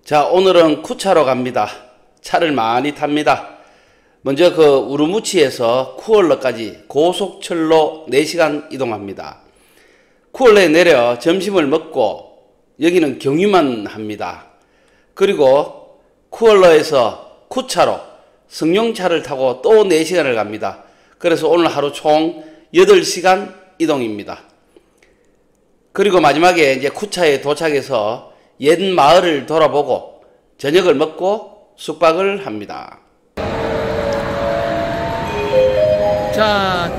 자, 오늘은 쿠차로 갑니다. 차를 많이 탑니다. 먼저 그 우르무치에서 쿠올러까지 고속철로 4시간 이동합니다. 쿠올러에 내려 점심을 먹고 여기는 경유만 합니다. 그리고 쿠올러에서 쿠차로 승용차를 타고 또 4시간을 갑니다. 그래서 오늘 하루 총 8시간 이동입니다. 그리고 마지막에 이제 쿠차에 도착해서 옛 마을을 돌아보고 저녁을 먹고 숙박을 합니다. 자,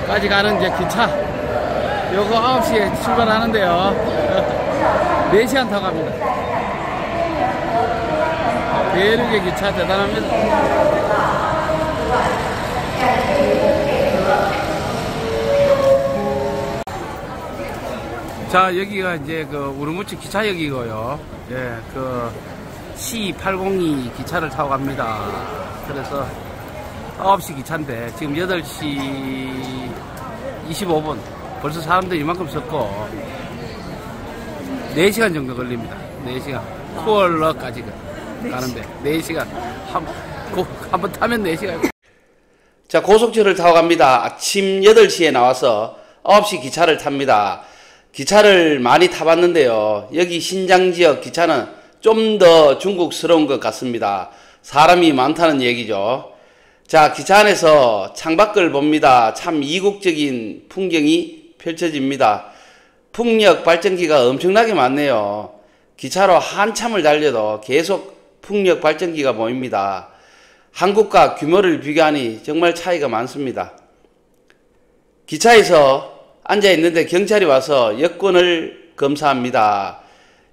9월까지 가는 이제 기차. 요거 9시에 출발하는데요. 4시간 타고 갑니다. 대륙의 기차 대단합니다. 자, 여기가 이제 그 우르무치 기차역이고요. 예, 그 C802 기차를 타고 갑니다. 그래서 9시 기차인데 지금 8시 25분. 벌써 사람들이 이만큼 섰고 4시간 정도 걸립니다. 4시간. 쿠올러까지 가는데 4시간. 한번 타면 4시간. 자, 고속철을 타고 갑니다. 아침 8시에 나와서 9시 기차를 탑니다. 기차를 많이 타봤는데요. 여기 신장 지역 기차는 좀 더 중국스러운 것 같습니다. 사람이 많다는 얘기죠. 자, 기차 안에서 창밖을 봅니다. 참 이국적인 풍경이 펼쳐집니다. 풍력 발전기가 엄청나게 많네요. 기차로 한참을 달려도 계속 풍력 발전기가 보입니다. 한국과 규모를 비교하니 정말 차이가 많습니다. 기차에서 앉아있는데 경찰이 와서 여권을 검사합니다.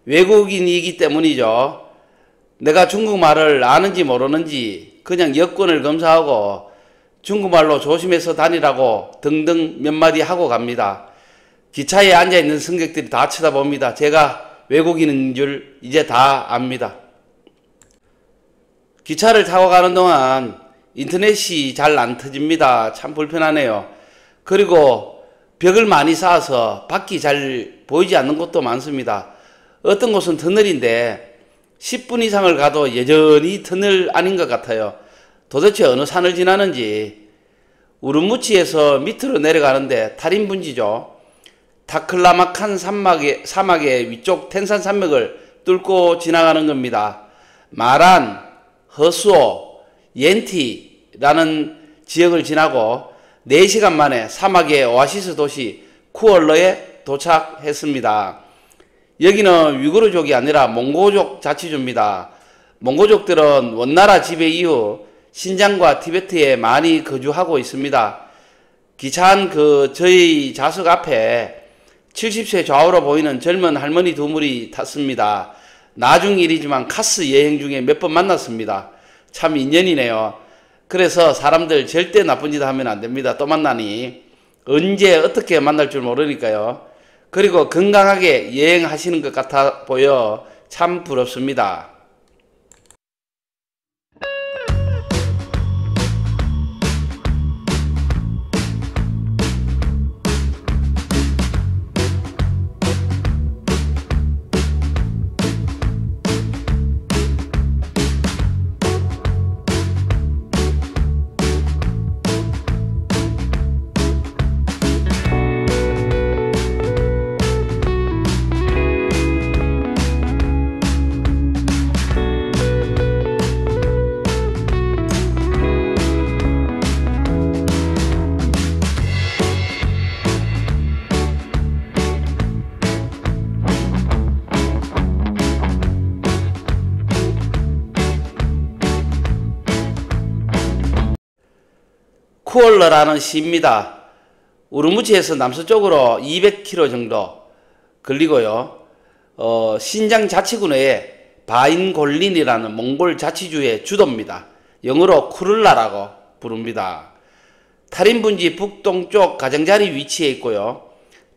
외국인이기 때문이죠. 내가 중국말을 아는지 모르는지 그냥 여권을 검사하고 중국말로 조심해서 다니라고 등등 몇 마디 하고 갑니다. 기차에 앉아있는 승객들이 다 쳐다봅니다. 제가 외국인인 줄 이제 다 압니다. 기차를 타고 가는 동안 인터넷이 잘 안 터집니다. 참 불편하네요. 그리고 벽을 많이 쌓아서 밖이 잘 보이지 않는 곳도 많습니다. 어떤 곳은 터널인데 10분 이상을 가도 여전히 터널 아닌 것 같아요. 도대체 어느 산을 지나는지. 우르무치에서 밑으로 내려가는데 탈인분지죠. 타클라마칸 사막의 위쪽 텐산 산맥을 뚫고 지나가는 겁니다. 마란, 허수오, 옌티라는 지역을 지나고 4시간 만에 사막의 오아시스 도시 쿠올러에 도착했습니다. 여기는 위구르족이 아니라 몽고족 자치주입니다. 몽고족들은 원나라 지배 이후 신장과 티베트에 많이 거주하고 있습니다. 기차 안 저희 좌석 앞에 70세 좌우로 보이는 젊은 할머니 두 분이 탔습니다. 나중 일이지만 카스 여행 중에 몇 번 만났습니다. 참 인연이네요. 그래서 사람들 절대 나쁜 짓 하면 안 됩니다. 또 만나니 언제 어떻게 만날 줄 모르니까요. 그리고 건강하게 여행하시는 것 같아 보여 참 부럽습니다. 쿠올러라는 시입니다. 우르무치에서 남서쪽으로 200km 정도 걸리고요. 신장 자치구의 바인골린이라는 몽골 자치주의 주도입니다. 영어로 쿠를라라고 부릅니다. 타린분지 북동쪽 가장자리 위치에 있고요.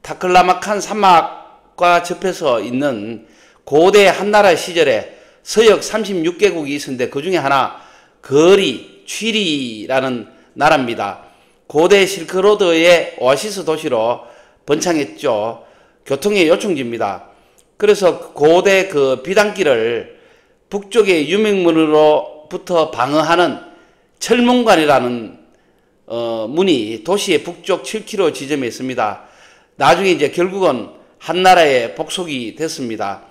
타클라마칸 사막과 접해서 있는 고대 한나라 시절에 서역 36개국이 있었는데 그 중에 하나 거리, 취리라는 나라입니다. 고대 실크로드의 오아시스 도시로 번창했죠. 교통의 요충지입니다. 그래서 고대 그 비단길을 북쪽의 유명문으로부터 방어하는 철문관이라는 문이 도시의 북쪽 7km 지점에 있습니다. 나중에 이제 결국은 한나라의 복속이 됐습니다.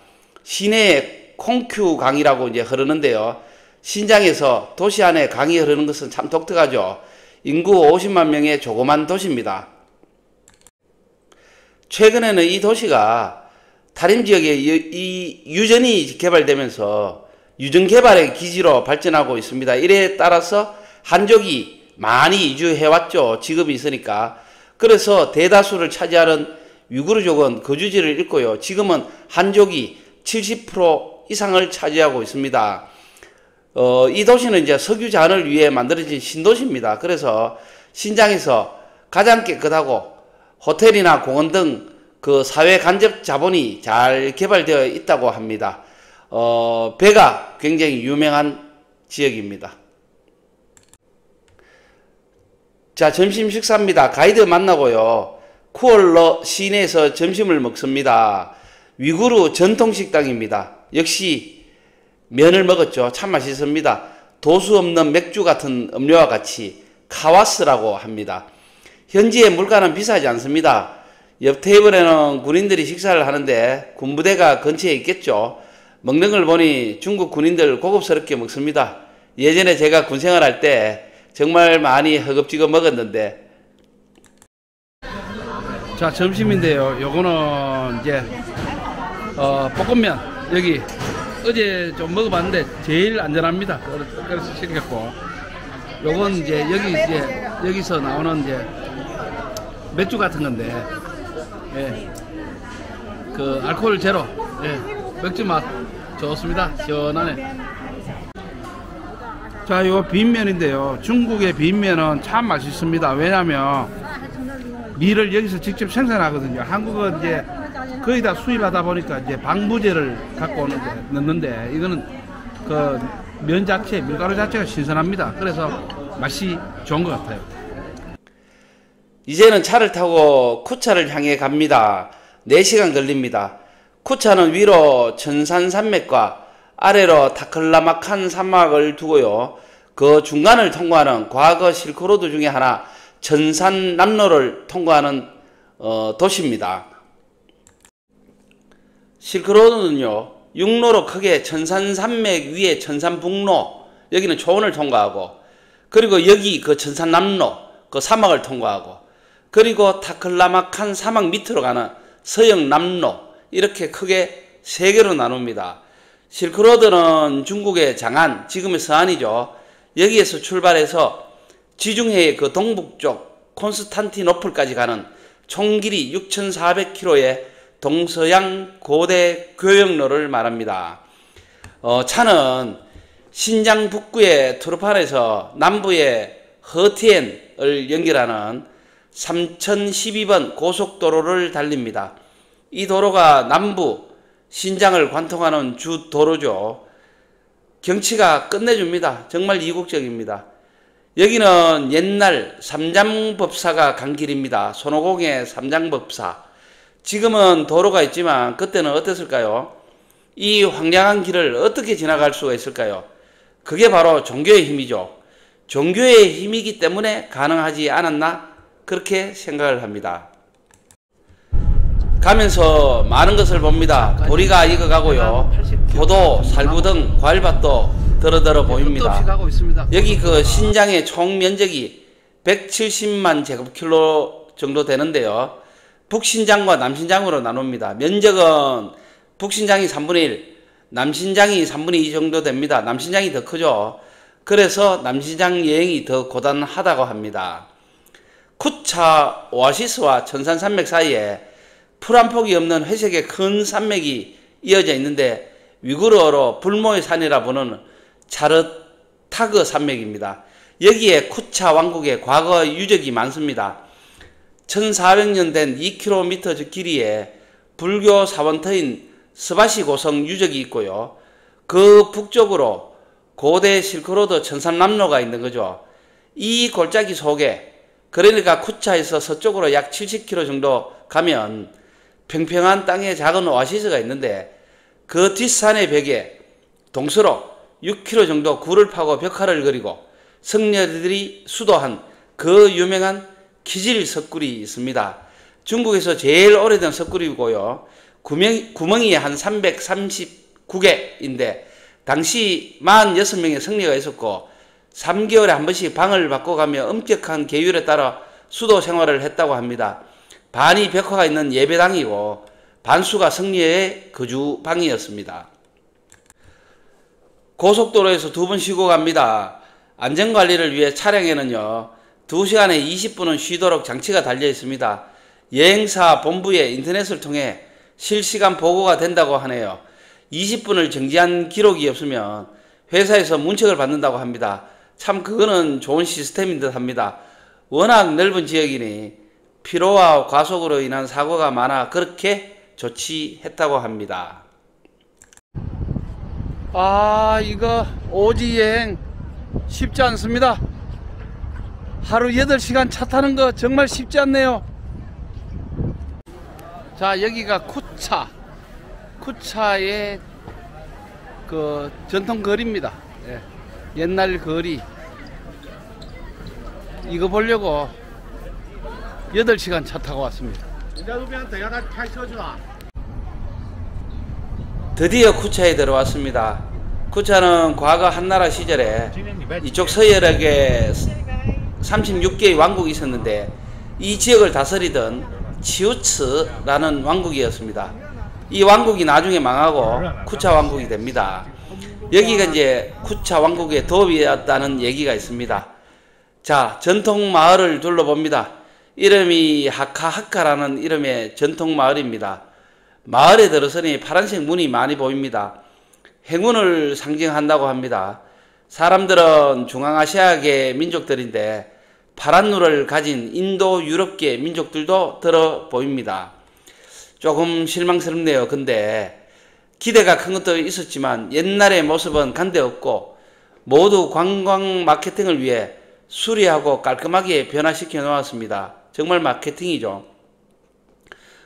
시내에 콩큐 강이라고 이제 흐르는데요. 신장에서 도시 안에 강이 흐르는 것은 참 독특하죠. 인구 50만 명의 조그만 도시입니다. 최근에는 이 도시가 타림 지역에 이 유전이 개발되면서 유전 개발의 기지로 발전하고 있습니다. 이에 따라서 한족이 많이 이주해왔죠. 직업이 있으니까. 그래서 대다수를 차지하는 위구르족은 거주지를 잃고요. 지금은 한족이 70% 이상을 차지하고 있습니다. 이 도시는 이제 석유 잔을 위해 만들어진 신도시입니다. 그래서 신장에서 가장 깨끗하고 호텔이나 공원 등 그 사회 간접 자본이 잘 개발되어 있다고 합니다. 배가 굉장히 유명한 지역입니다. 자, 점심 식사입니다. 가이드 만나고요. 쿠올러 시내에서 점심을 먹습니다. 위구르 전통식당입니다. 역시 면을 먹었죠. 참 맛있습니다. 도수 없는 맥주 같은 음료와 같이 카와스라고 합니다. 현지의 물가는 비싸지 않습니다. 옆 테이블에는 군인들이 식사를 하는데 군부대가 근처에 있겠죠. 먹는 걸 보니 중국 군인들 고급스럽게 먹습니다. 예전에 제가 군생활할 때 정말 많이 허겁지겁 먹었는데. 자, 점심인데요. 요거는 이제 볶음면 여기 어제 좀 먹어봤는데 제일 안전합니다. 그래서 시켰고, 요건 이제 여기서 나오는 이제 맥주 같은 건데, 예, 그 알코올 제로, 예, 맥주 맛 좋습니다. 시원하네. 자, 요 빈면인데요. 중국의 빈면은 참 맛있습니다. 왜냐면 밀을 여기서 직접 생산하거든요. 한국은 이제 거의 다 수입하다 보니까 이제 방부제를 갖고 넣는데, 이거는 그 면 자체, 밀가루 자체가 신선합니다. 그래서 맛이 좋은 것 같아요. 이제는 차를 타고 쿠차를 향해 갑니다. 4시간 걸립니다. 쿠차는 위로 천산산맥과 아래로 타클라마칸 사막을 두고요. 그 중간을 통과하는 과거 실크로드 중에 하나 천산남로를 통과하는 도시입니다. 실크로드는요, 육로로 크게 천산산맥 위에 천산북로, 여기는 초원을 통과하고, 그리고 여기 그 천산남로, 그 사막을 통과하고, 그리고 타클라마칸 사막 밑으로 가는 서역남로, 이렇게 크게 3개로 나눕니다. 실크로드는 중국의 장안, 지금의 서안이죠. 여기에서 출발해서 지중해의 그 동북쪽 콘스탄티노플까지 가는 총 길이 6,400km의 동서양 고대 교역로를 말합니다. 차는 신장 북부의 투르판에서 남부의 허티엔을 연결하는 3012번 고속도로를 달립니다. 이 도로가 남부 신장을 관통하는 주 도로죠. 경치가 끝내줍니다. 정말 이국적입니다. 여기는 옛날 삼장법사가 간 길입니다. 손오공의 삼장법사. 지금은 도로가 있지만 그때는 어땠을까요? 이 황량한 길을 어떻게 지나갈 수가 있을까요? 그게 바로 종교의 힘이죠. 종교의 힘이기 때문에 가능하지 않았나? 그렇게 생각을 합니다. 가면서 많은 것을 봅니다. 보리가 익어가고요. 포도, 살구 등 과일밭도 더러더러 보입니다. 여기 그 신장의 총 면적이 170만 제곱킬로 정도 되는데요. 북신장과 남신장으로 나눕니다. 면적은 북신장이 3분의 1, 남신장이 3분의 2 정도 됩니다. 남신장이 더 크죠. 그래서 남신장 여행이 더 고단하다고 합니다. 쿠차 오아시스와 천산산맥 사이에 풀 한 폭이 없는 회색의 큰 산맥이 이어져 있는데 위구르어로 불모의 산이라 부르는 차르타그 산맥입니다. 여기에 쿠차 왕국의 과거 유적이 많습니다. 1400년 된 2km 길이에 불교 사원터인 스바시 고성 유적이 있고요. 그 북쪽으로 고대 실크로드 천삼남로가 있는 거죠. 이 골짜기 속에, 그러니까 쿠차에서 서쪽으로 약 70km 정도 가면 평평한 땅에 작은 오아시스가 있는데 그 뒷산의 벽에 동서로 6km 정도 굴을 파고 벽화를 그리고 성녀들이 수도한 그 유명한 키질 석굴이 있습니다. 중국에서 제일 오래된 석굴이고요. 구멍이 한 339개인데 당시 46명의 성녀가 있었고 3개월에 한 번씩 방을 바꿔가며 엄격한 계율에 따라 수도 생활을 했다고 합니다. 반이 벽화가 있는 예배당이고 반수가 성녀의 거주방이었습니다. 고속도로에서 2번 쉬고 갑니다. 안전관리를 위해 차량에는요 2시간에 20분은 쉬도록 장치가 달려 있습니다. 여행사 본부의 인터넷을 통해 실시간 보고가 된다고 하네요. 20분을 정지한 기록이 없으면 회사에서 문책을 받는다고 합니다. 참 그거는 좋은 시스템인 듯 합니다. 워낙 넓은 지역이니 피로와 과속으로 인한 사고가 많아 그렇게 조치했다고 합니다. 이거 오지 여행 쉽지 않습니다. 하루 8시간 차 타는 거 정말 쉽지 않네요. 자, 여기가 쿠차의 그 전통 거리입니다. 예. 옛날 거리. 이거 보려고 8시간 차 타고 왔습니다. 드디어 쿠차에 들어왔습니다. 쿠차는 과거 한나라 시절에 이쪽 서열역에 36개의 왕국이 있었는데 이 지역을 다스리던 치우츠라는 왕국이었습니다. 이 왕국이 나중에 망하고 쿠차 왕국이 됩니다. 여기가 이제 쿠차 왕국의 도읍이었다는 얘기가 있습니다. 자, 전통 마을을 둘러봅니다. 이름이 하카하카라는 이름의 전통 마을입니다. 마을에 들어서니 파란색 문이 많이 보입니다. 행운을 상징한다고 합니다. 사람들은 중앙아시아계 민족들인데 파란 눈을 가진 인도 유럽계 민족들도 들어 보입니다. 조금 실망스럽네요. 근데 기대가 큰 것도 있었지만 옛날의 모습은 간데없고 모두 관광 마케팅을 위해 수리하고 깔끔하게 변화시켜 놓았습니다. 정말 마케팅이죠.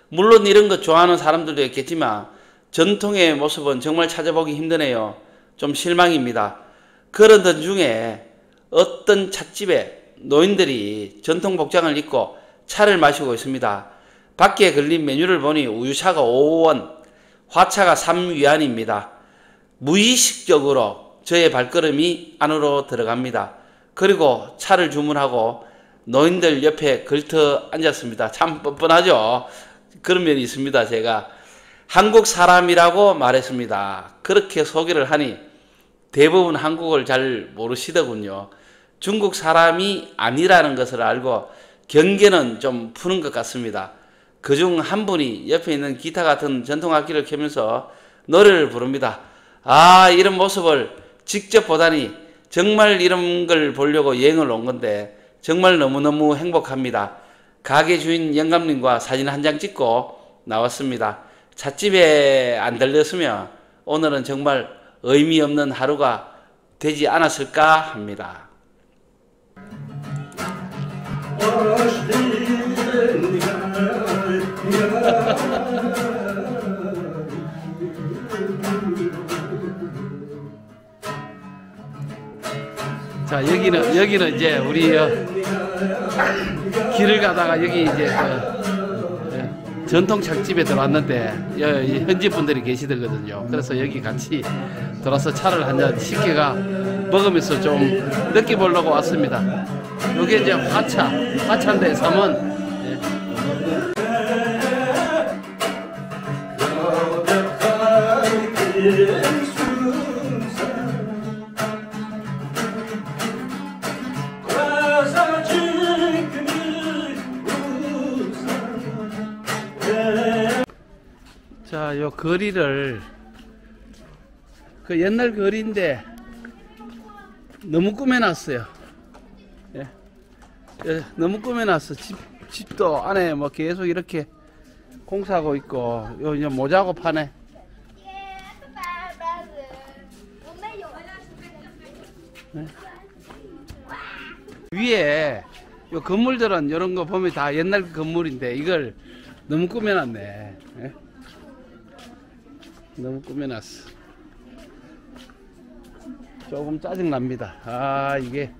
물론 이런 것 좋아하는 사람들도 있겠지만 전통의 모습은 정말 찾아보기 힘드네요. 좀 실망입니다. 그런 도중에 어떤 찻집에 노인들이 전통 복장을 입고 차를 마시고 있습니다. 밖에 걸린 메뉴를 보니 우유차가 5원, 화차가 3위안입니다. 무의식적으로 저의 발걸음이 안으로 들어갑니다. 그리고 차를 주문하고 노인들 옆에 걸터 앉았습니다. 참 뻔뻔하죠? 그런 면이 있습니다. 제가 한국 사람이라고 말했습니다. 그렇게 소개를 하니 대부분 한국어를 잘 모르시더군요. 중국 사람이 아니라는 것을 알고 경계는 좀 푸는 것 같습니다. 그중 한 분이 옆에 있는 기타 같은 전통악기를 켜면서 노래를 부릅니다. 이런 모습을 직접 보다니 정말 이런 걸 보려고 여행을 온 건데 정말 너무너무 행복합니다. 가게 주인 영감님과 사진 한 장 찍고 나왔습니다. 찻집에 안 들렸으면 오늘은 정말 의미 없는 하루가 되지 않았을까 합니다. 자, 여기는 이제 우리 길을 가다가 여기 이제 전통 찻집에 들어왔는데 현지 분들이 계시더거든요. 그래서 여기 같이 들어서 차를 한 잔 시켜가 먹으면서 좀 느껴보려고 왔습니다. 요게 이제 화차인데 섬은 자, 요 거리를, 그 옛날 거리인데 너무 꾸며놨어요. 예. 예, 너무 꾸며놨어. 집도 안에 뭐 계속 이렇게 공사하고 있고, 요 이제 모자고 파네. 네. 위에 요 건물들은 이런 거 보면 다 옛날 건물인데 이걸 너무 꾸며놨네. 예? 너무 꾸며놨어. 조금 짜증납니다. 아, 이게.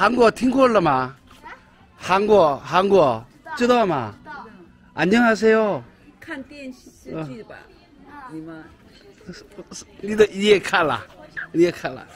한국어 팅콜러마 한국어 知道吗 안녕하세요. 看电视剧吧，你们 你也看了，你也看了。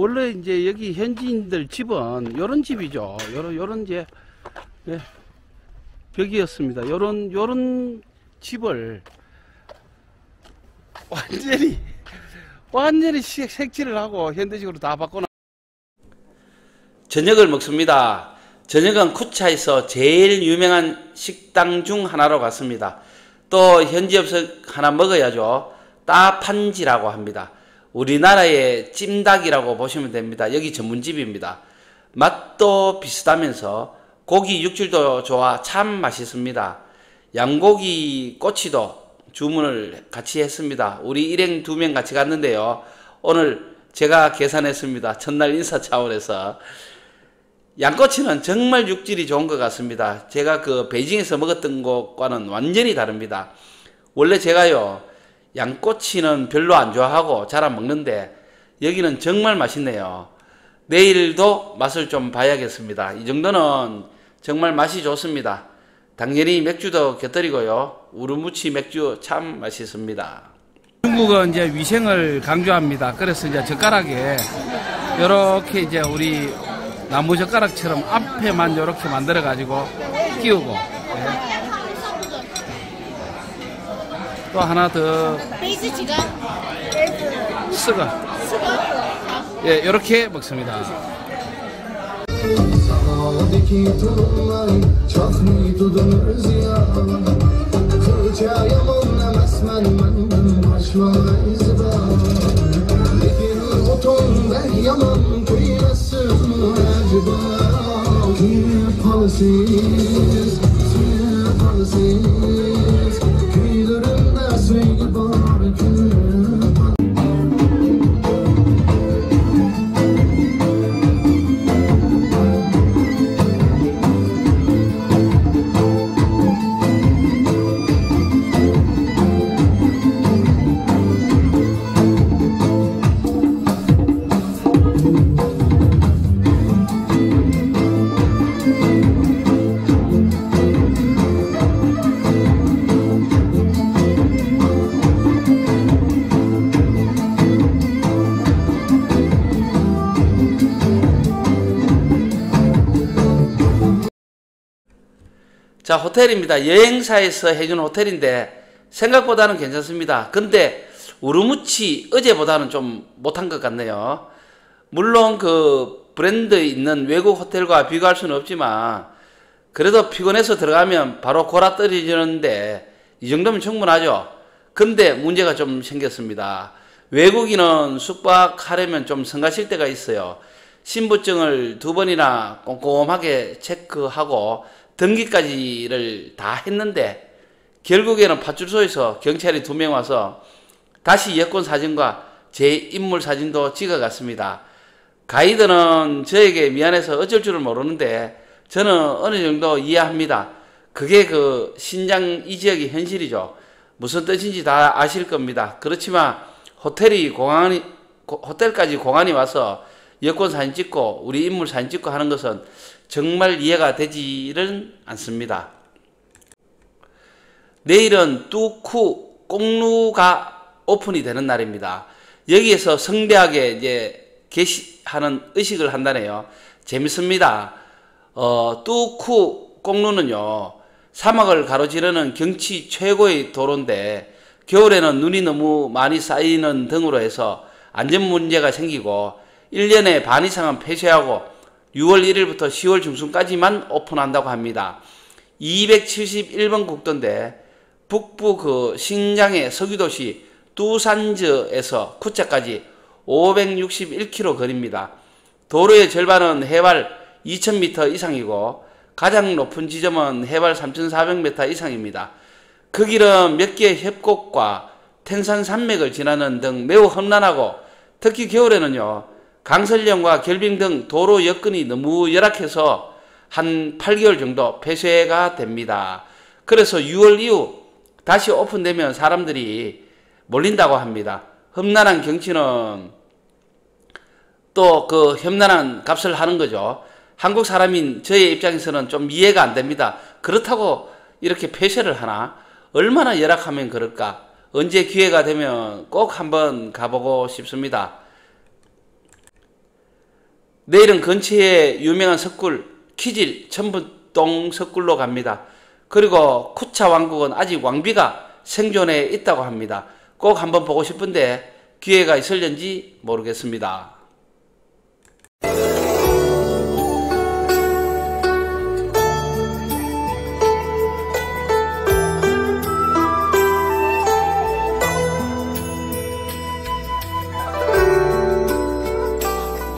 원래 이제 여기 현지인들 집은 요런 집이죠. 요런 이제 예, 벽이었습니다. 요런 집을 완전히 색칠을 하고 현대식으로 다 바꿔. 저녁을 먹습니다. 저녁은 쿠차에서 제일 유명한 식당 중 하나로 갔습니다. 또 현지 음식 하나 먹어야죠. 따판지라고 합니다. 우리나라의 찜닭이라고 보시면 됩니다. 여기 전문집입니다. 맛도 비슷하면서 고기 육질도 좋아 참 맛있습니다. 양고기 꼬치도 주문을 같이 했습니다. 우리 일행 2명 같이 갔는데요. 오늘 제가 계산했습니다. 첫날 인사 차원에서. 양꼬치는 정말 육질이 좋은 것 같습니다. 제가 그 베이징에서 먹었던 것과는 완전히 다릅니다. 원래 제가요, 양꼬치는 별로 안 좋아하고 잘 안 먹는데 여기는 정말 맛있네요. 내일도 맛을 좀 봐야겠습니다. 이 정도는 정말 맛이 좋습니다. 당연히 맥주도 곁들이고요. 우르무치 맥주 참 맛있습니다. 중국은 이제 위생을 강조합니다. 그래서 이제 젓가락에 이렇게 이제 우리 나무 젓가락처럼 앞에만 이렇게 만들어 가지고 끼우고, 또 하나 더 쓰거, 예, 이렇게 먹습니다. Sağdaki torunlar çok muydudur ziyan Kırca yamanla mesmen başvay zıban Lekin otonda yaman kıyasız mı acaba Kıyapalısız, kıyapalısız Kıylarında sevgi var kıyapalısız 자, 호텔입니다. 여행사에서 해준 호텔인데 생각보다는 괜찮습니다. 근데 우르무치 어제보다는 좀 못한 것 같네요. 물론 그 브랜드 있는 외국 호텔과 비교할 수는 없지만 그래도 피곤해서 들어가면 바로 골아 떨어지는데 이 정도면 충분하죠. 근데 문제가 좀 생겼습니다. 외국인은 숙박하려면 좀 성가실 때가 있어요. 신분증을 2번이나 꼼꼼하게 체크하고 등기까지를 다 했는데 결국에는 파출소에서 경찰이 2명 와서 다시 여권 사진과 제 인물 사진도 찍어갔습니다. 가이드는 저에게 미안해서 어쩔 줄을 모르는데 저는 어느 정도 이해합니다. 그게 그 신장 이 지역의 현실이죠. 무슨 뜻인지 다 아실 겁니다. 그렇지만 호텔까지 공안이 와서 여권 사진 찍고 우리 인물 사진 찍고 하는 것은 정말 이해가 되지는 않습니다. 내일은 뚜쿠 꽁루가 오픈이 되는 날입니다. 여기에서 성대하게 이제 게시하는 의식을 한다네요. 재밌습니다. 뚜쿠 꽁루는요, 사막을 가로지르는 경치 최고의 도로인데 겨울에는 눈이 너무 많이 쌓이는 등으로 해서 안전 문제가 생기고 1년에 반 이상은 폐쇄하고 6월 1일부터 10월 중순까지만 오픈한다고 합니다. 271번 국도인데 북부 그 신장의 석유도시 두산저에서 쿠차까지 561km 거리입니다. 도로의 절반은 해발 2000m 이상이고 가장 높은 지점은 해발 3400m 이상입니다. 그 길은 몇 개의 협곡과 텐산 산맥을 지나는 등 매우 험난하고 특히 겨울에는요, 강설령과 결빙 등 도로 여건이 너무 열악해서 한 8개월 정도 폐쇄가 됩니다. 그래서 6월 이후 다시 오픈되면 사람들이 몰린다고 합니다. 험난한 경치는 또 그 험난한 값을 하는 거죠. 한국 사람인 저의 입장에서는 좀 이해가 안 됩니다. 그렇다고 이렇게 폐쇄를 하나? 얼마나 열악하면 그럴까? 언제 기회가 되면 꼭 한번 가보고 싶습니다. 내일은 근처에 유명한 석굴 키질 천북동 석굴로 갑니다. 그리고 쿠차 왕국은 아직 왕비가 생존해 있다고 합니다. 꼭 한번 보고 싶은데 기회가 있을는지 모르겠습니다.